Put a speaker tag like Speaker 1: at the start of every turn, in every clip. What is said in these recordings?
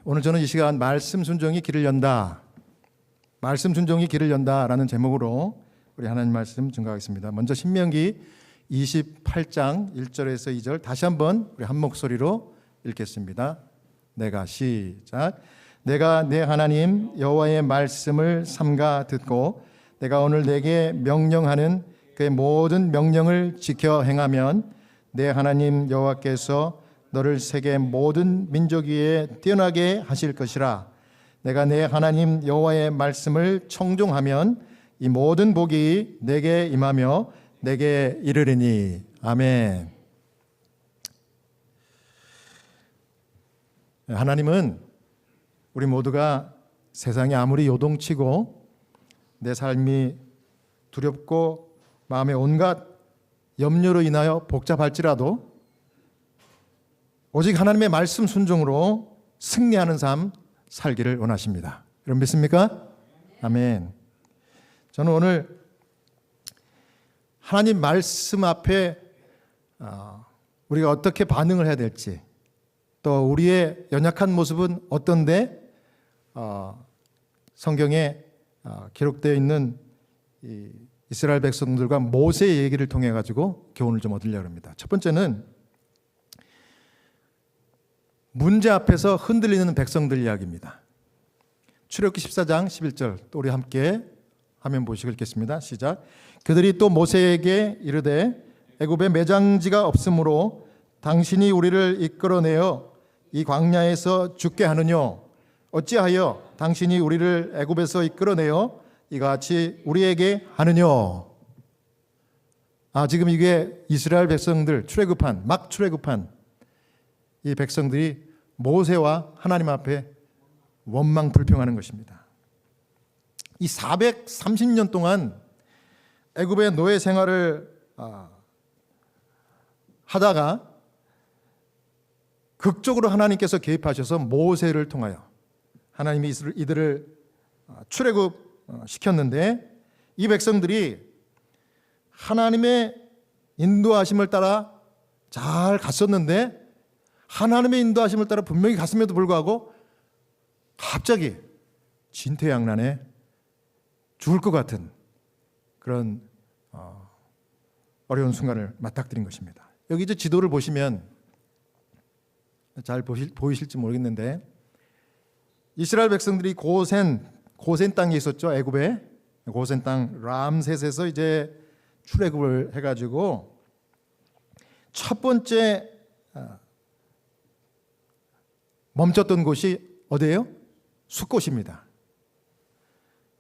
Speaker 1: 오늘 저는 이 시간 말씀 순종이 길을 연다, 말씀 순종이 길을 연다라는 제목으로 우리 하나님 말씀 증거하겠습니다. 먼저 신명기 28장 1절에서 2절 다시 한번 우리 한 목소리로 읽겠습니다. 내가 시작. 내가 내 하나님 여호와의 말씀을 삼가 듣고 내가 오늘 내게 명령하는 그의 모든 명령을 지켜 행하면 내 하나님 여호와께서 너를 세계 모든 민족 위에 뛰어나게 하실 것이라. 내가 내 하나님 여호와의 말씀을 청종하면 이 모든 복이 내게 임하며 내게 이르리니. 아멘. 하나님은 우리 모두가 세상이 아무리 요동치고 내 삶이 두렵고 마음의 온갖 염려로 인하여 복잡할지라도 오직 하나님의 말씀 순종으로 승리하는 삶 살기를 원하십니다. 여러분 믿습니까? 아멘. 저는 오늘 하나님 말씀 앞에 우리가 어떻게 반응을 해야 될지, 또 우리의 연약한 모습은 어떤데 성경에 기록되어 있는 이 이스라엘 백성들과 모세의 얘기를 통해 가지고 교훈을 좀 얻으려고 합니다. 첫 번째는 문제 앞에서 흔들리는 백성들 이야기입니다. 출애굽기 14장 11절 또 우리 함께 화면 보시고 읽겠습니다. 시작. 그들이 또 모세에게 이르되 애굽에 매장지가 없으므로 당신이 우리를 이끌어내어 이 광야에서 죽게 하느뇨. 어찌하여 당신이 우리를 애굽에서 이끌어내어 이같이 우리에게 하느뇨. 지금 이게 이스라엘 백성들 막 출애굽한 이 백성들이 모세와 하나님 앞에 원망 불평하는 것입니다. 이 430년 동안 애굽의 노예 생활을 하다가 극적으로 하나님께서 개입하셔서 모세를 통하여 하나님이 이들을 출애굽 시켰는데, 이 백성들이 하나님의 인도하심을 따라 잘 갔었는데, 하나님의 인도하심을 따라 분명히 갔음에도 불구하고 갑자기 진퇴양난에 죽을 것 같은 그런 어려운 순간을 맞닥뜨린 것입니다. 여기 이제 지도를 보시면 잘 보이실지 모르겠는데, 이스라엘 백성들이 고센 땅에 있었죠. 애굽에 고센 땅 람셋에서 이제 출애굽을 해가지고 첫 번째 멈췄던 곳이 어디예요? 숫곳입니다.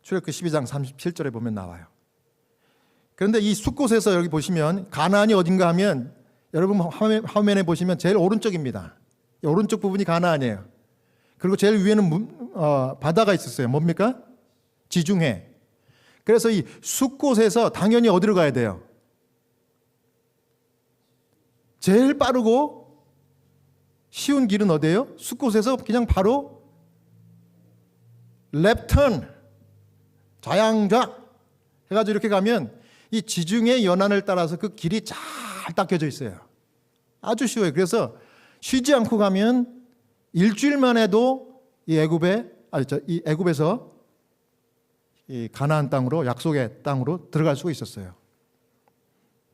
Speaker 1: 출애굽기 12장 37절에 보면 나와요. 그런데 이 숫곳에서 여기 보시면 가나안이 어딘가 하면 여러분 화면에 보시면 제일 오른쪽입니다. 오른쪽 부분이 가나안이에요. 그리고 제일 위에는 바다가 있었어요. 뭡니까? 지중해. 그래서 이 숫곳에서 당연히 어디로 가야 돼요? 제일 빠르고 쉬운 길은 어디예요? 숫곳에서 그냥 바로 랩턴, 좌양좌 해가지고 이렇게 가면 이 지중해 연안을 따라서 그 길이 잘 닦여져 있어요. 아주 쉬워요. 그래서 쉬지 않고 가면 일주일만 해도 이 애굽에서 이 가나안 땅으로, 약속의 땅으로 들어갈 수가 있었어요.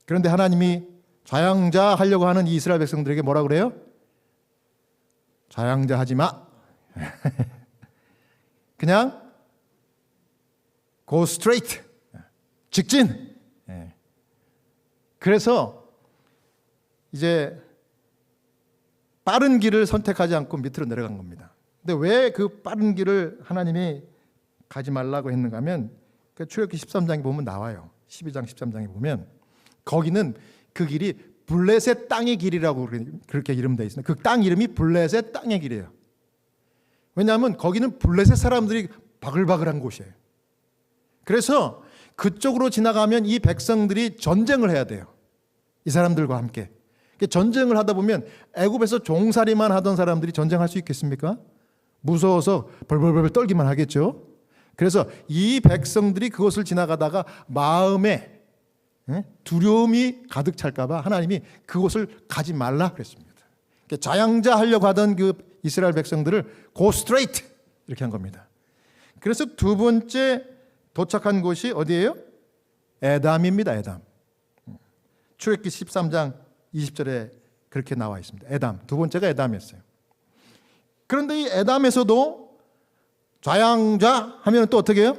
Speaker 1: 그런데 하나님이 좌양좌 하려고 하는 이 이스라엘 백성들에게 뭐라 그래요? 좌양좌 하지 마. 그냥 go straight. 직진. 그래서 이제 빠른 길을 선택하지 않고 밑으로 내려간 겁니다. 근데 왜 그 빠른 길을 하나님이 가지 말라고 했는가 하면 그 출애굽기 13장에 보면 나와요. 12장 13장에 보면 거기는 그 길이 블레셋 땅의 길이라고 그렇게 이름되어 있습니다. 그 땅 이름이 블레셋 땅의 길이에요. 왜냐하면 거기는 블레셋 사람들이 바글바글한 곳이에요. 그래서 그쪽으로 지나가면 이 백성들이 전쟁을 해야 돼요. 이 사람들과 함께. 전쟁을 하다 보면 애굽에서 종살이만 하던 사람들이 전쟁할 수 있겠습니까? 무서워서 벌벌벌 떨기만 하겠죠. 그래서 이 백성들이 그것을 지나가다가 마음에 두려움이 가득 찰까 봐 하나님이 그곳을 가지 말라 그랬습니다. 좌양자 하려고 하던 그 이스라엘 백성들을 go straight 이렇게 한 겁니다. 그래서 두 번째 도착한 곳이 어디예요? 에담입니다. 에담. 출애굽기 13장 20절에 그렇게 나와 있습니다. 에담. 두 번째가 에담이었어요. 그런데 이 에담에서도 좌양좌 하면 또 어떻게 해요?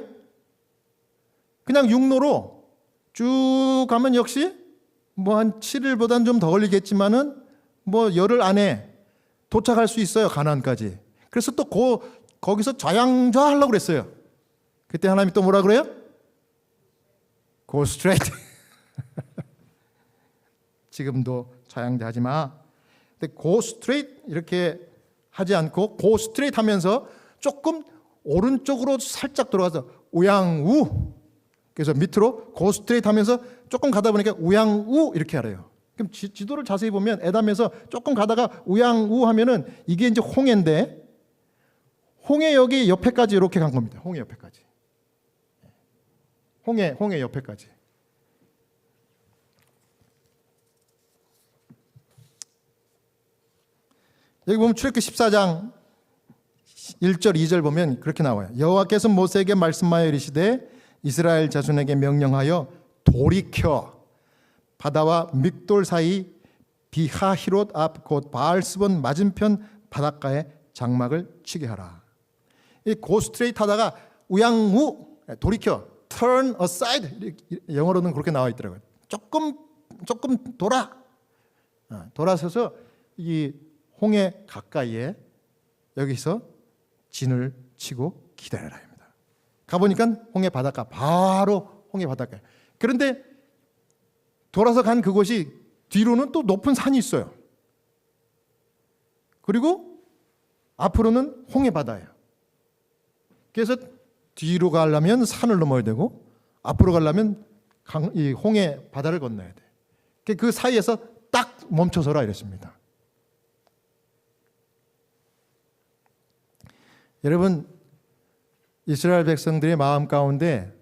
Speaker 1: 그냥 육로로 쭉 가면 역시 뭐 한 7일보다는 좀 더 걸리겠지만은 뭐 열흘 안에 도착할 수 있어요. 가나안까지. 그래서 또 거기서 좌양좌 하려고 그랬어요. 그때 하나님이 또 뭐라 그래요? Go straight. 지금도 좌양좌 하지 마. 근데 go straight 이렇게 하지 않고 go straight 하면서 조금 오른쪽으로 살짝 돌아가서 우양우. 그래서 밑으로 go straight 하면서 조금 가다 보니까 우양우 이렇게 하래요. 그럼 지도를 자세히 보면 에담에서 조금 가다가 우양우 하면은 이게 이제 홍해인데 홍해 여기 옆에까지 이렇게 간 겁니다. 홍해 옆에까지. 홍해 옆에까지. 여기 보면 출애굽기 14장 1절 2절 보면 그렇게 나와요. 여호와께서 모세에게 말씀하여 이르시되 이스라엘 자손에게 명령하여 돌이켜 바다와 믹돌 사이 비하히롯 앞 곧 바알스본 맞은편 바닷가에 장막을 치게 하라. 이 고스트레이트 하다가 우양우 돌이켜 turn aside 영어로는 그렇게 나와 있더라고요. 조금 돌아서서 이 홍해 가까이에 여기서 진을 치고 기다려라 합니다. 가보니까 홍해 바닷가 바로 홍해 바닷가. 그런데 돌아서 간 그곳이 뒤로는 또 높은 산이 있어요. 그리고 앞으로는 홍해 바다예요. 그래서 뒤로 가려면 산을 넘어야 되고 앞으로 가려면 이 홍해 바다를 건너야 돼. 그 사이에서 딱 멈춰서라 이랬습니다. 여러분, 이스라엘 백성들의 마음 가운데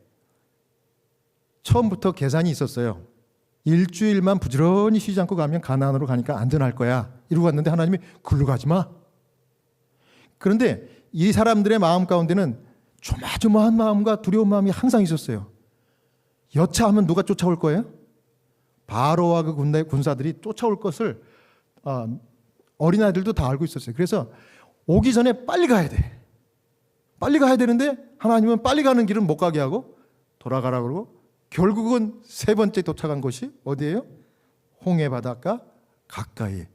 Speaker 1: 처음부터 계산이 있었어요. 일주일만 부지런히 쉬지 않고 가면 가나안으로 가니까 안전할 거야. 이러고 갔는데 하나님이 글로 가지 마. 그런데 이 사람들의 마음 가운데는 조마조마한 마음과 두려운 마음이 항상 있었어요. 여차하면 누가 쫓아올 거예요? 바로와 그 군사들이 쫓아올 것을 어린아이들도 다 알고 있었어요. 그래서 오기 전에 빨리 가야 돼. 빨리 가야 되는데 하나님은 빨리 가는 길은 못 가게 하고 돌아가라 그러고 결국은 세 번째 도착한 곳이 어디예요? 홍해 바닷가 가까이.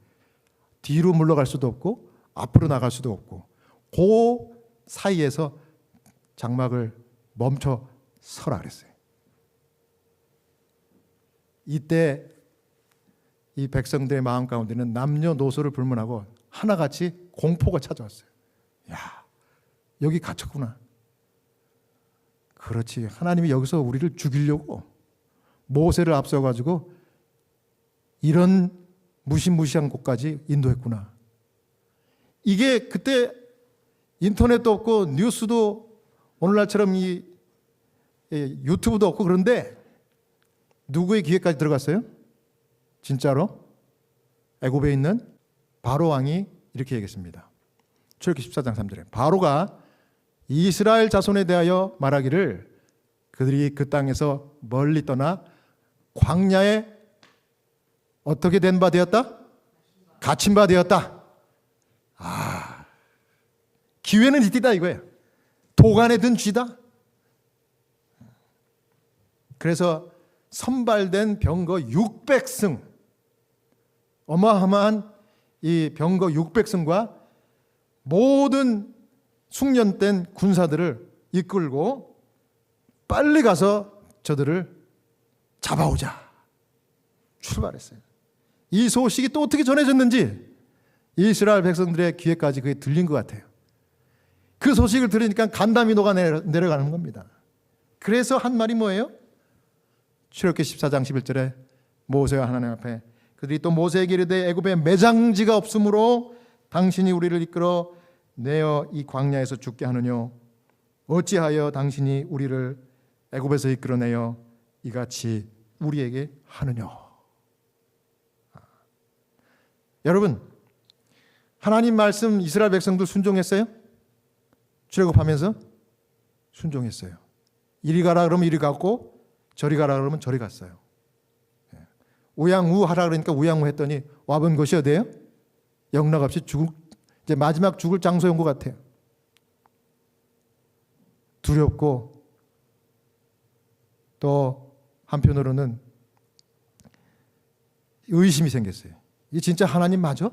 Speaker 1: 뒤로 물러갈 수도 없고 앞으로 나갈 수도 없고 그 사이에서 장막을 멈춰 서라 그랬어요. 이때 이 백성들의 마음 가운데는 남녀노소를 불문하고 하나같이 공포가 찾아왔어요. 야, 여기 갇혔구나. 그렇지. 하나님이 여기서 우리를 죽이려고 모세를 앞서가지고 이런 무시무시한 곳까지 인도했구나. 이게 그때 인터넷도 없고 뉴스도 오늘날처럼 이 유튜브도 없고 그런데 누구의 귀에까지 들어갔어요? 진짜로? 애굽에 있는 바로 왕이 이렇게 얘기했습니다. 출애굽기 14장 3절에 바로가 이스라엘 자손에 대하여 말하기를 그들이 그 땅에서 멀리 떠나 광야에 어떻게 된 바 되었다? 갇힌 바 되었다. 기회는 있다 이거예요. 도간에 든 쥐다. 그래서 선발된 병거 600승 어마어마한 이 병거 600승과 모든 숙련된 군사들을 이끌고 빨리 가서 저들을 잡아오자 출발했어요. 이 소식이 또 어떻게 전해졌는지 이스라엘 백성들의 귀에까지 그게 들린 것 같아요. 그 소식을 들으니까 간담이 녹아 내려가는 겁니다. 그래서 한 말이 뭐예요? 출애굽기 14장 11절에 모세와 하나님 앞에 그들이 또 모세에게 이르되 애굽에 매장지가 없으므로 당신이 우리를 이끌어 내어 이 광야에서 죽게 하느뇨 어찌하여 당신이 우리를 애굽에서 이끌어내어 이같이 우리에게 하느뇨. 여러분, 하나님 말씀 이스라엘 백성들 순종했어요? 출애굽하면서 순종했어요. 이리 가라 그러면 이리 갔고 저리 가라 그러면 저리 갔어요. 우양우 하라 그러니까 우양우 했더니 와본 곳이 어디예요? 영락없이 이제 마지막 죽을 장소인 것 같아요. 두렵고 또 한편으로는 의심이 생겼어요. 이게 진짜 하나님 맞아?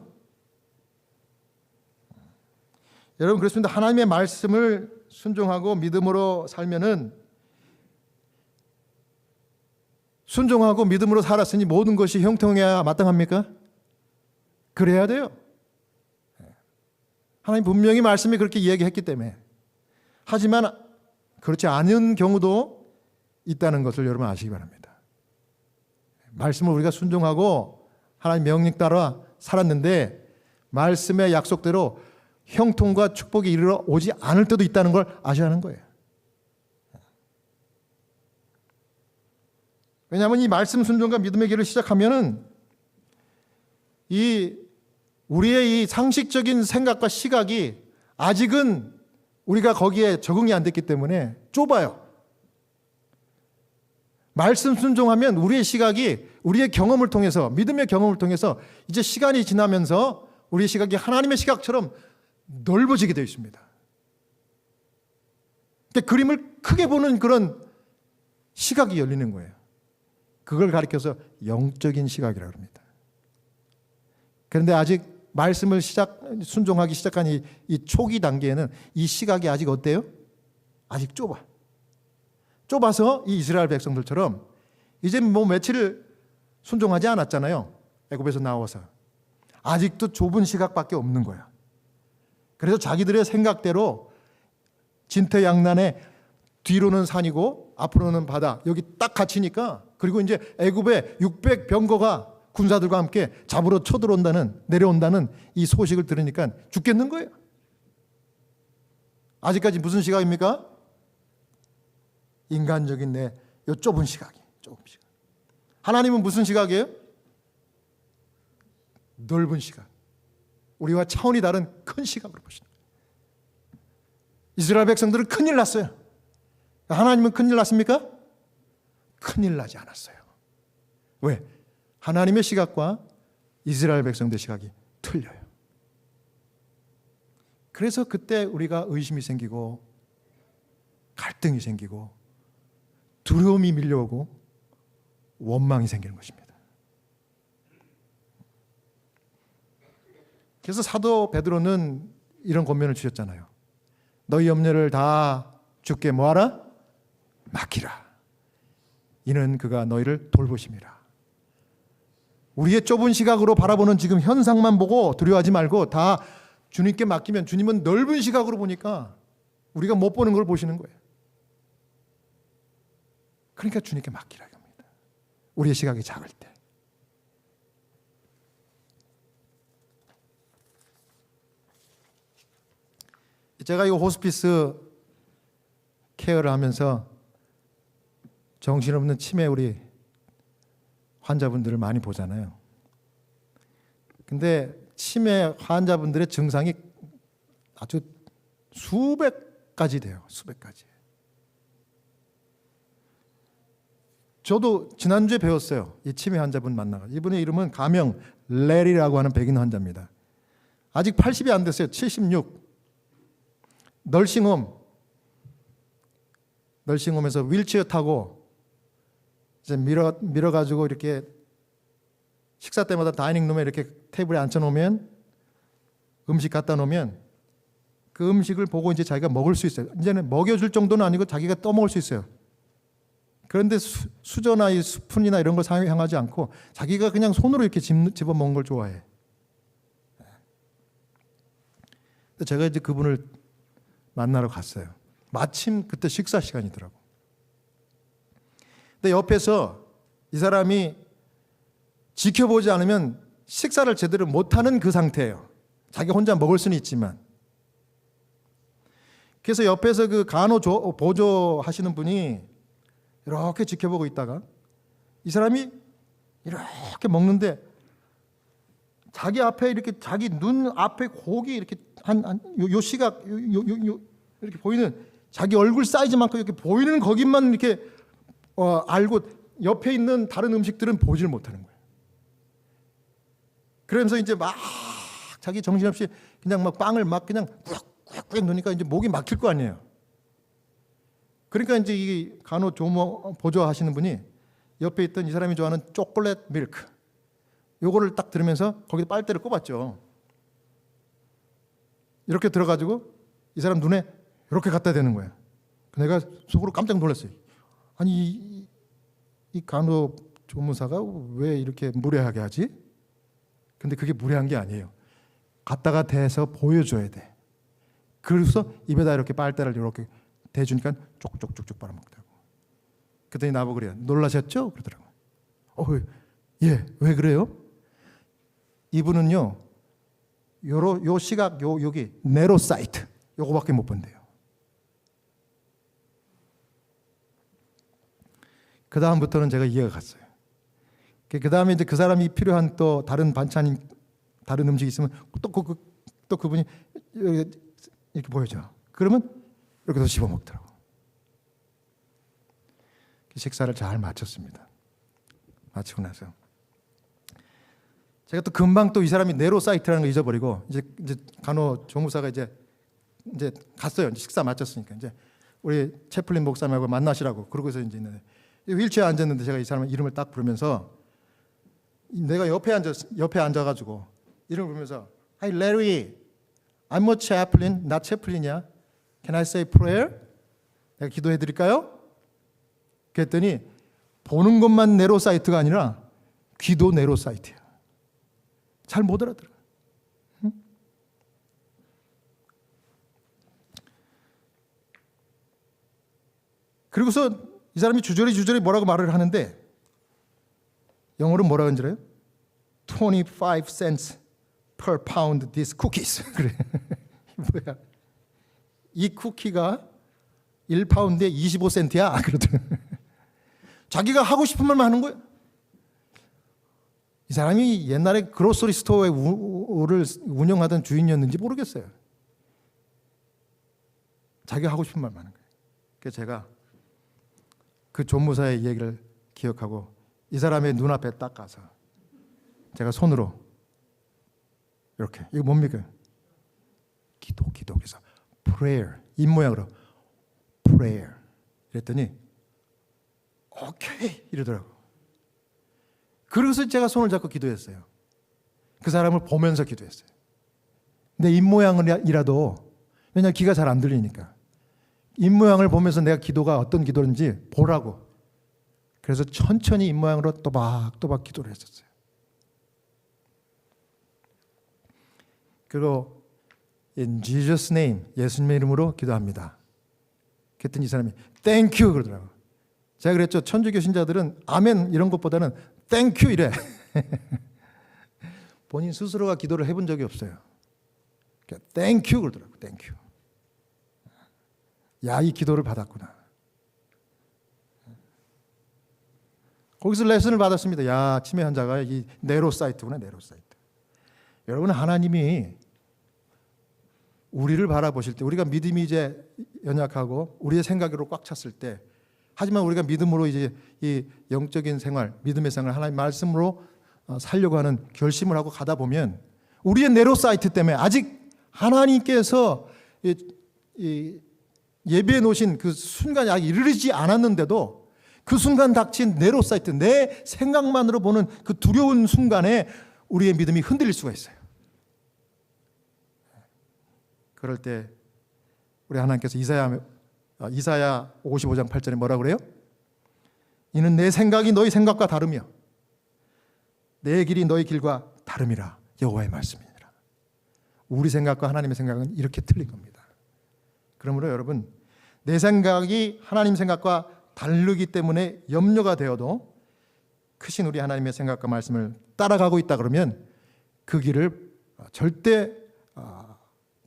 Speaker 1: 여러분 그렇습니다. 하나님의 말씀을 순종하고 믿음으로 살면은 순종하고 믿음으로 살았으니 모든 것이 형통해야 마땅합니까? 그래야 돼요. 하나님 분명히 말씀이 그렇게 이야기했기 때문에. 하지만 그렇지 않은 경우도 있다는 것을 여러분 아시기 바랍니다. 말씀을 우리가 순종하고 하나님 명령 따라 살았는데 말씀의 약속대로 형통과 축복이 이르러 오지 않을 때도 있다는 걸 아셔야 하는 거예요. 왜냐하면 이 말씀 순종과 믿음의 길을 시작하면은 우리의 이 상식적인 생각과 시각이 아직은 우리가 거기에 적응이 안 됐기 때문에 좁아요. 말씀 순종하면 우리의 시각이 우리의 경험을 통해서 믿음의 경험을 통해서 이제 시간이 지나면서 우리의 시각이 하나님의 시각처럼 넓어지게 되어 있습니다. 그러니까 그림을 크게 보는 그런 시각이 열리는 거예요. 그걸 가리켜서 영적인 시각이라고 합니다. 그런데 아직 말씀을 순종하기 시작한 이 초기 단계에는 이 시각이 아직 어때요? 아직 좁아. 좁아서 이 이스라엘 백성들처럼 이제 뭐 며칠을 순종하지 않았잖아요. 애굽에서 나와서. 아직도 좁은 시각밖에 없는 거야. 그래서 자기들의 생각대로 진퇴양난에 뒤로는 산이고 앞으로는 바다 여기 딱 갇히니까 그리고 이제 애굽의 600병거가 군사들과 함께 잡으러 내려온다는 이 소식을 들으니까 죽겠는 거예요. 아직까지 무슨 시각입니까? 인간적인 요 좁은 시각. 하나님은 무슨 시각이에요? 넓은 시각. 우리와 차원이 다른 큰 시각으로 보시는 거예요. 이스라엘 백성들은 큰일 났어요. 하나님은 큰일 났습니까? 큰일 나지 않았어요. 왜? 하나님의 시각과 이스라엘 백성들의 시각이 틀려요. 그래서 그때 우리가 의심이 생기고 갈등이 생기고 두려움이 밀려오고 원망이 생기는 것입니다. 그래서 사도 베드로는 이런 권면을 주셨잖아요. 너희 염려를 다 주께 뭐하라? 맡기라. 이는 그가 너희를 돌보심이라. 우리의 좁은 시각으로 바라보는 지금 현상만 보고 두려워하지 말고 다 주님께 맡기면 주님은 넓은 시각으로 보니까 우리가 못 보는 걸 보시는 거예요. 그러니까 주님께 맡기라고 합니다. 우리의 시각이 작을 때. 제가 이 호스피스 케어를 하면서 정신없는 치매 우리 환자분들을 많이 보잖아요. 근데 치매 환자분들의 증상이 아주 수백 가지 돼요. 수백 가지. 저도 지난주에 배웠어요. 이 치매 환자분 만나가지고. 이분의 이름은 가명 레리라고 하는 백인 환자입니다. 아직 80이 안 됐어요. 76. 널싱홈에서 휠체어 타고 이제 밀어가지고 이렇게 식사 때마다 다이닝룸에 이렇게 테이블에 앉혀놓으면 음식 갖다 놓으면 그 음식을 보고 이제 자기가 먹을 수 있어요. 이제는 먹여줄 정도는 아니고 자기가 떠먹을 수 있어요. 그런데 수저나 이 스푼이나 이런 걸 사용하지 않고 자기가 그냥 손으로 이렇게 집어 먹는 걸 좋아해. 제가 이제 그분을 만나러 갔어요. 마침 그때 식사 시간이더라고. 근데 옆에서 이 사람이 지켜보지 않으면 식사를 제대로 못하는 그 상태예요. 자기 혼자 먹을 수는 있지만. 그래서 옆에서 그 보조 하시는 분이 이렇게 지켜보고 있다가 이 사람이 이렇게 먹는데 자기 앞에 이렇게 자기 눈 앞에 고기 이렇게 요 시각 이렇게 보이는 자기 얼굴 사이즈만큼 이렇게 보이는 거기만 이렇게 알고 옆에 있는 다른 음식들은 보지를 못하는 거예요. 그러면서 이제 막 자기 정신없이 그냥 막 빵을 막 그냥 꾸역꾸역 넣으니까 이제 목이 막힐 거 아니에요. 그러니까 이제 이 간호조무 보조하시는 분이 옆에 있던 이 사람이 좋아하는 초콜릿 밀크 요거를 딱 들으면서 거기다 빨대를 꼽았죠. 이렇게 들어가지고 이 사람 눈에 이렇게 갖다 대는 거예요. 내가 속으로 깜짝 놀랐어요. 아니 이 간호조무사가 왜 이렇게 무례하게 하지? 근데 그게 무례한 게 아니에요. 갖다가 대서 보여줘야 돼. 그래서 입에다 이렇게 빨대를 이렇게 대주니까 쪽쪽쪽쪽 빨아먹더라고. 그랬더니 나보고 그래요. 놀라셨죠? 그러더라고. 예, 왜 그래요? 이분은요, 요 시각, 여기 네로사이트 요거밖에 못 본대요. 그 다음부터는 제가 이해가 갔어요. 그 다음에 이제 그 사람이 필요한 또 다른 반찬, 다른 음식이 있으면 또 그분이 이렇게 보여줘. 그러면 이렇게 더 씹어 먹더라고. 식사를 잘 마쳤습니다. 마치고 나서 제가 또 금방 또 이 사람이 네로사이트라는 걸 잊어버리고 이제 간호조무사가 이제 갔어요. 이제 식사 마쳤으니까 이제 우리 채플린 목사님하고 만나시라고 그러고서 이제 있는데 휠체어에 앉았는데 제가 이 사람 이름을 딱 부르면서 내가 옆에 앉아가지고 이름을 부르면서 Hi Larry, I'm a chaplain, 나 채플린이야. Can I say prayer? 내가 기도해 드릴까요? 그랬더니 보는 것만 네로사이트가 아니라 귀도 네로사이트야. 잘 못 알아들어. 응? 그리고서 이 사람이 주저리 뭐라고 말을 하는데 영어로 뭐라고 하는지 알아요? 25 cents per pound these cookies. 그래. 뭐야? 이 쿠키가 1파운드에 25센트야. 그러더라고요. 자기가 하고 싶은 말만 하는 거예요. 이 사람이 옛날에 그로서리 스토어를 운영하던 주인이었는지 모르겠어요. 자기가 하고 싶은 말만 하는 거예요. 그래서 제가 그 조무사의 얘기를 기억하고 이 사람의 눈앞에 딱 가서 제가 손으로 이렇게 이거 뭡니까? 기도 그래서 prayer 입모양으로 prayer 그랬더니 오케이 이러더라고. 그래서 제가 손을 잡고 기도했어요. 그 사람을 보면서 기도했어요. 내 입모양이라도 왜냐하면 귀가 잘 안 들리니까 입모양을 보면서 내가 기도가 어떤 기도인지 보라고. 그래서 천천히 입모양으로 또박또박 기도를 했었어요. 그리고 In Jesus' name 예수님의 이름으로 기도합니다. 그랬더니 이 사람이 Thank you 그러더라고요. 제가 그랬죠. 천주교 신자들은 아멘 이런 것보다는 Thank you 이래. 본인 스스로가 기도를 해본 적이 없어요. Thank you 그러더라고요. Thank you. 야, 이 기도를 받았구나. 거기서 레슨을 받았습니다. 야, 치매 환자가 이 네로사이트구나, 네로사이트. 여러분, 하나님이 우리를 바라보실 때, 우리가 믿음이 이제 연약하고 우리의 생각으로 꽉 찼을 때, 하지만 우리가 믿음으로 이제 이 영적인 생활, 믿음의 생활, 하나님 말씀으로 살려고 하는 결심을 하고 가다 보면 우리의 네로사이트 때문에 아직 하나님께서 예비해 놓으신 그 순간이 아직 이르지 않았는데도 그 순간 닥친 네로사이트, 내 생각만으로 보는 그 두려운 순간에 우리의 믿음이 흔들릴 수가 있어요. 그럴 때 우리 하나님께서 이사야 55장 8절에 뭐라고 그래요? 이는 내 생각이 너희 생각과 다르며 내 길이 너희 길과 다름이라. 여호와의 말씀이니라. 우리 생각과 하나님의 생각은 이렇게 틀린 겁니다. 그러므로 여러분, 내 생각이 하나님 생각과 다르기 때문에 염려가 되어도 크신 우리 하나님의 생각과 말씀을 따라가고 있다 그러면 그 길을 절대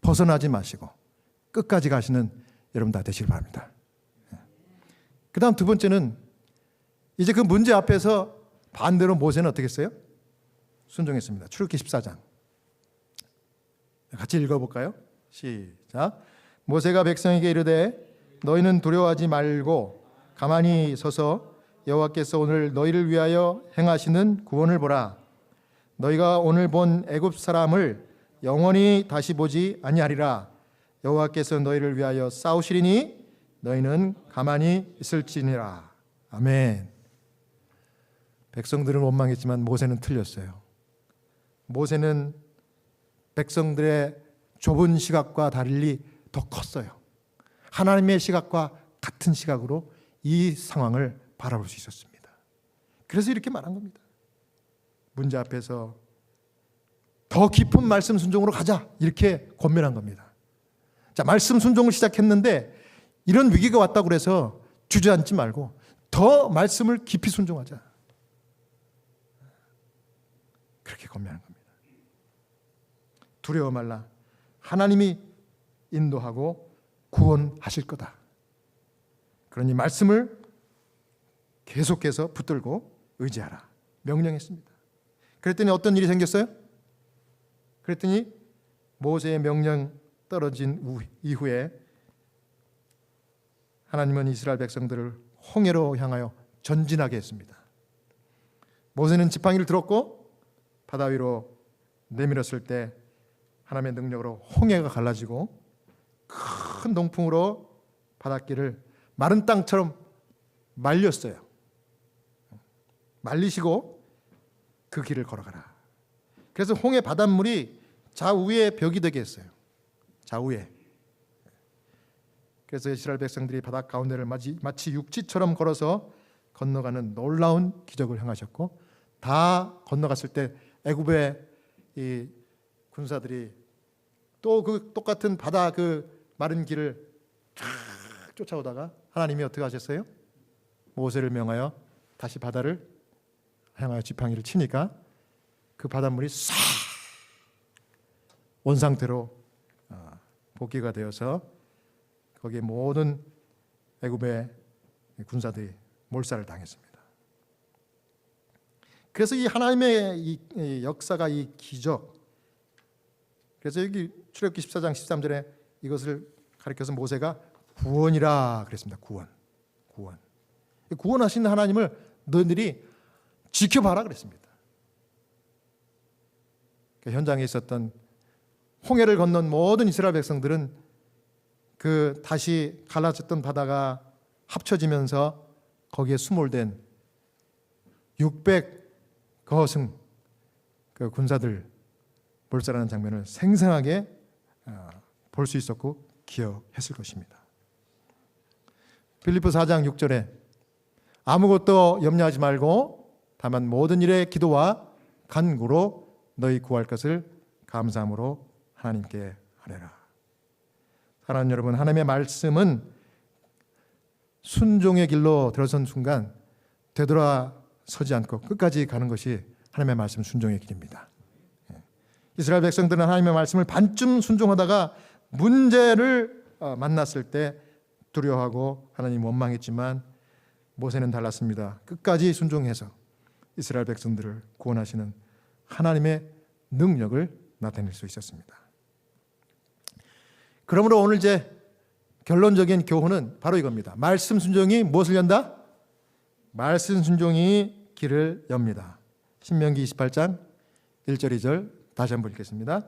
Speaker 1: 벗어나지 마시고 끝까지 가시는 여러분 다 되시길 바랍니다. 그 다음 두 번째는 이제 그 문제 앞에서 반대로 모세는 어떻게 했어요? 순종했습니다. 출애굽기 14장 같이 읽어볼까요? 시작. 모세가 백성에게 이르되 너희는 두려워하지 말고 가만히 서서 여호와께서 오늘 너희를 위하여 행하시는 구원을 보라. 너희가 오늘 본 애굽 사람을 영원히 다시 보지 아니하리라. 여호와께서 너희를 위하여 싸우시리니 너희는 가만히 있을지니라. 아멘. 백성들은 원망했지만 모세는 틀렸어요. 모세는 백성들의 좁은 시각과 달리 더 컸어요. 하나님의 시각과 같은 시각으로 이 상황을 바라볼 수 있었습니다. 그래서 이렇게 말한 겁니다. 문제 앞에서 더 깊은 말씀 순종으로 가자, 이렇게 권면한 겁니다. 자, 말씀 순종을 시작했는데 이런 위기가 왔다고 해서 주저앉지 말고 더 말씀을 깊이 순종하자, 그렇게 권면한 겁니다. 두려워 말라. 하나님이 인도하고 구원하실 거다. 그러니 말씀을 계속해서 붙들고 의지하라 명령했습니다. 그랬더니 어떤 일이 생겼어요? 그랬더니 모세의 명령 떨어진 이후에 하나님은 이스라엘 백성들을 홍해로 향하여 전진하게 했습니다. 모세는 지팡이를 들었고 바다 위로 내밀었을 때 하나님의 능력으로 홍해가 갈라지고 큰 동풍으로 바닷길을 마른 땅처럼 말렸어요. 말리시고 그 길을 걸어가라. 그래서 홍해 바닷물이 좌우에 벽이 되게 했어요. 좌우에. 그래서 이스라엘 백성들이 바다 가운데를 마치 육지처럼 걸어서 건너가는 놀라운 기적을 행하셨고, 다 건너갔을 때 애굽의 이 군사들이 또 그 똑같은 바다 그 마른 길을 쫙 쫓아오다가 하나님이 어떻게 하셨어요? 모세를 명하여 다시 바다를 향하여 지팡이를 치니까 그 바닷물이 싹 원상태로 복귀가 되어서 거기에 모든 애굽의 군사들이 몰살을 당했습니다. 그래서 이 하나님의 이 역사가, 이 기적, 그래서 여기 출애굽기 14장 13절에 이것을 가리켜서 모세가 구원이라 그랬습니다. 구원. 구원하신 하나님을 너희들이 지켜봐라 그랬습니다. 현장에 있었던 홍해를 건넌 모든 이스라엘 백성들은 그 다시 갈라졌던 바다가 합쳐지면서 거기에 수몰된 600거승 그 군사들 몰살하는 장면을 생생하게 볼 수 있었고 기억했을 것입니다. 빌립보 4장 6절에 아무것도 염려하지 말고 다만 모든 일에 기도와 간구로 너희 구할 것을 감사함으로 하나님께 하래라. 사랑하는 여러분, 하나님의 말씀은 순종의 길로 들어선 순간 되돌아서지 않고 끝까지 가는 것이 하나님의 말씀 순종의 길입니다. 이스라엘 백성들은 하나님의 말씀을 반쯤 순종하다가 문제를 만났을 때 두려워하고 하나님 원망했지만 모세는 달랐습니다. 끝까지 순종해서 이스라엘 백성들을 구원하시는 하나님의 능력을 나타낼 수 있었습니다. 그러므로 오늘 제 결론적인 교훈은 바로 이겁니다. 말씀 순종이 무엇을 연다? 말씀 순종이 길을 엽니다. 신명기 28장 1절 2절 다시 한번 읽겠습니다.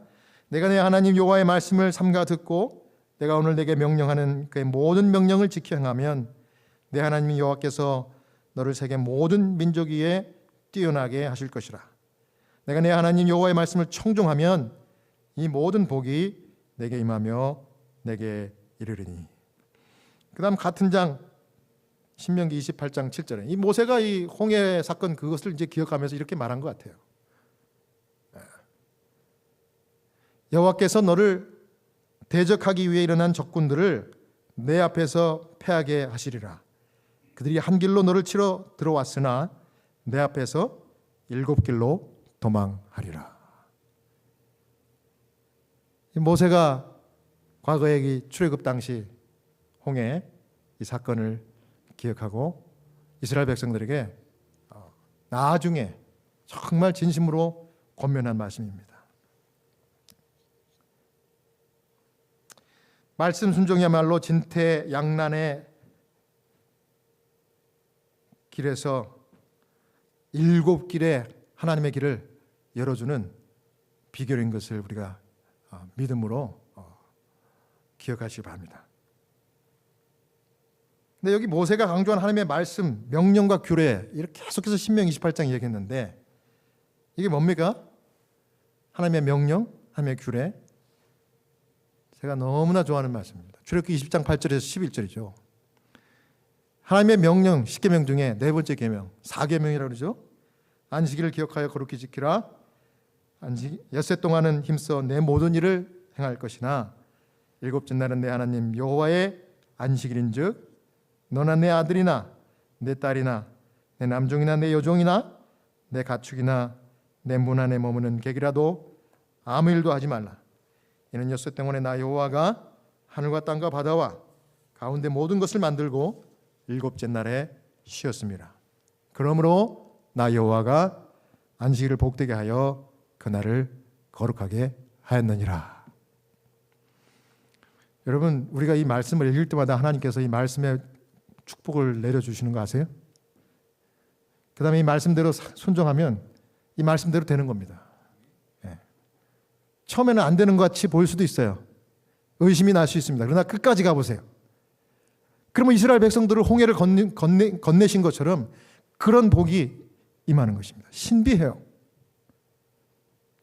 Speaker 1: 내가 내 하나님 여호와의 말씀을 삼가 듣고 내가 오늘 내게 명령하는 그의 모든 명령을 지켜 행하면 내 하나님 여호와께서 너를 세계 모든 민족 위에 뛰어나게 하실 것이라. 내가 내 하나님 여호와의 말씀을 청종하면 이 모든 복이 내게 임하며 내게 이르리니. 그 다음 같은 장 신명기 28장 7절에 이 모세가 이 홍해 사건 그것을 이제 기억하면서 이렇게 말한 것 같아요. 여호와께서 너를 대적하기 위해 일어난 적군들을 내 앞에서 패하게 하시리라. 그들이 한 길로 너를 치러 들어왔으나 내 앞에서 7길로 도망하리라. 모세가 과거의 이 출애굽 당시 홍해 이 사건을 기억하고 이스라엘 백성들에게 나중에 정말 진심으로 권면한 말씀입니다. 말씀 순종이야말로 진퇴양난의 길에서 7길의 하나님의 길을 열어주는 비결인 것을 우리가 믿음으로 기억하시기 바랍니다. 근데 여기 모세가 강조한 하나님의 말씀, 명령과 규례, 이렇게 계속해서 신명기 28장 얘기했는데 이게 뭡니까? 하나님의 명령, 하나님의 규례. 제가 너무나 좋아하는 말씀입니다. 출애굽기 20장 8절에서 11절이죠. 하나님의 명령 10계명 중에 네 번째 계명 4계명이라고 그러죠. 안식일을 기억하여 거룩히 지키라. 엿새 동안은 힘써 내 모든 일을 행할 것이나 일곱째 날은 내 하나님 여호와의 안식일인즉 너나 내 아들이나 내 딸이나 내 남종이나 내 여종이나 내 가축이나 내 문 안에 머무는 객이라도 아무 일도 하지 말라. 이는 엿새 동안에 나 여호와가 하늘과 땅과 바다와 가운데 모든 것을 만들고 일곱째 날에 쉬었습니다. 그러므로 나 여호와가 안식일을 복되게 하여 그날을 거룩하게 하였느니라. 여러분, 우리가 이 말씀을 읽을 때마다 하나님께서 이 말씀에 축복을 내려주시는 거 아세요? 그 다음에 이 말씀대로 순종하면 이 말씀대로 되는 겁니다. 처음에는 안 되는 것 같이 보일 수도 있어요. 의심이 날 수 있습니다. 그러나 끝까지 가보세요. 그러면 이스라엘 백성들을 홍해를 건네신 것처럼 그런 복이 임하는 것입니다. 신비해요.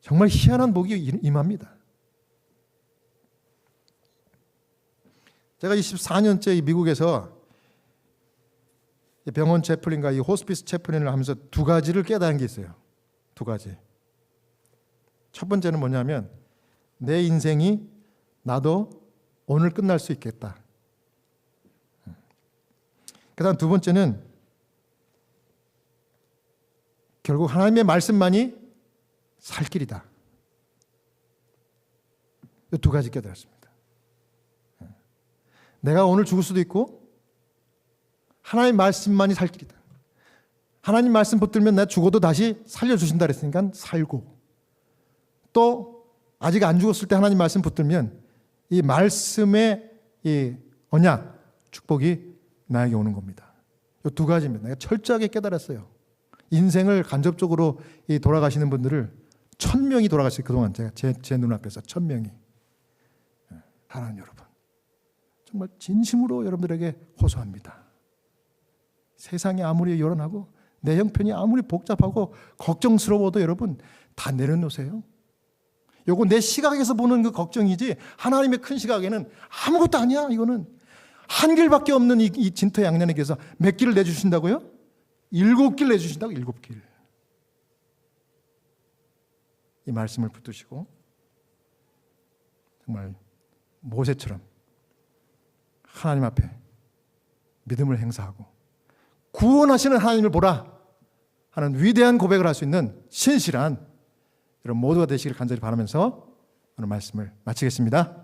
Speaker 1: 정말 희한한 복이 임합니다. 제가 24년째 미국에서 병원 채플린과 이 호스피스 채플린을 하면서 두 가지를 깨달은 게 있어요. 두 가지. 첫 번째는 뭐냐면 내 인생이 나도 오늘 끝날 수 있겠다. 그 다음 두 번째는 결국 하나님의 말씀만이 살 길이다. 이 두 가지 깨달았습니다. 내가 오늘 죽을 수도 있고 하나님의 말씀만이 살 길이다. 하나님 말씀 붙들면 내가 죽어도 다시 살려주신다 그랬으니까 살고, 또 아직 안 죽었을 때 하나님 말씀 붙들면 이 말씀의 이 언약, 축복이 나에게 오는 겁니다. 이 두 가지입니다. 내가 철저하게 깨달았어요. 인생을 간접적으로 돌아가시는 분들을 1000명이 돌아갔어요. 그동안 제 눈앞에서 1000명이. 사랑하는 여러분, 정말 진심으로 여러분들에게 호소합니다. 세상이 아무리 요란하고 내 형편이 아무리 복잡하고 걱정스러워도 여러분 다 내려놓으세요. 요거 내 시각에서 보는 그 걱정이지 하나님의 큰 시각에는 아무것도 아니야. 이거는 한 길밖에 없는 이 진토양난에 대해서 몇 길을 내주신다고요? 7길 내주신다고. 7길. 이 말씀을 붙드시고 정말 모세처럼 하나님 앞에 믿음을 행사하고 구원하시는 하나님을 보라 하는 위대한 고백을 할 수 있는 신실한 여러분 모두가 되시기를 간절히 바라면서 오늘 말씀을 마치겠습니다.